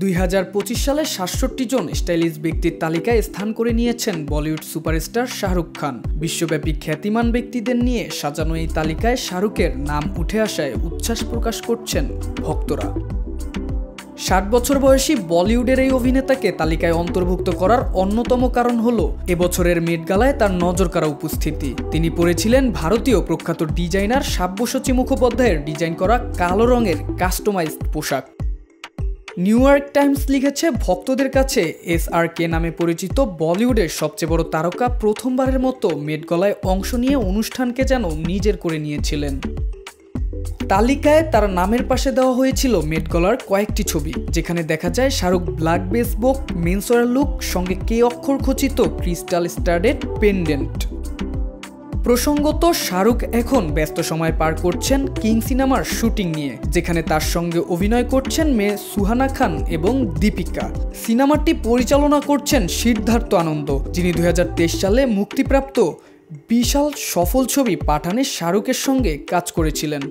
2025 সালে ৬৭ জন স্টাইলিশ ব্যক্তির তালিকায় স্থান করে নিয়েছেন বলিউড সুপারস্টার শাহরুখ খান। বিশ্বব্যাপী খ্যাতিমান ব্যক্তিদের নিয়ে সাজানো এই তালিকায় শাহরুখের নাম উঠে আসায় উচ্ছ্বাস প্রকাশ করছেন ভক্তরা। ৬০ বছর বয়সী বলিউডের এই অভিনেতাকে তালিকায় অন্তর্ভুক্ত করার অন্যতম কারণ হলো এবছরের মেট গালায় তার নজরকাড়া উপস্থিতি। তিনি পরেছিলেন ভারতীয় প্রখ্যাত ডিজাইনার সাব্যসাচী মুখোপাধ্যায়ের ডিজাইন করা কালো রঙের কাস্টমাইজড পোশাক। নিউ ইয়র্ক টাইমস লিখেছে, ভক্তদের কাছে SRK নামে পরিচিত বলিউডের সবচেয়ে বড় তারকা প্রথমবারের মতো মেট গালায় অংশ নিয়ে অনুষ্ঠানকে যেন নিজের করে নিয়েছিলেন। তালিকায় তার নামের পাশে দেওয়া হয়েছিল মেট গালার কয়েকটি ছবি, যেখানে দেখা যায় শাহরুখ ব্ল্যাক বেসবক মেন্সওয়্যার লুক সঙ্গে K অক্ষর খচিত ক্রিস্টাল স্টাডেড পেন্ডেন্ট। প্রসঙ্গত, শাহরুখ এখন ব্যস্ত সময় পার করছেন কিং সিনেমার শুটিং নিয়ে, যেখানে তার সঙ্গে অভিনয় করছেন মেয়ে সুহানা খান এবং দীপিকা। সিনেমাটি পরিচালনা করছেন সিদ্ধার্থ আনন্দ, যিনি 2023 সালে মুক্তিপ্রাপ্ত বিশাল সফল ছবি পাঠানে শাহরুখের সঙ্গে কাজ করেছিলেন।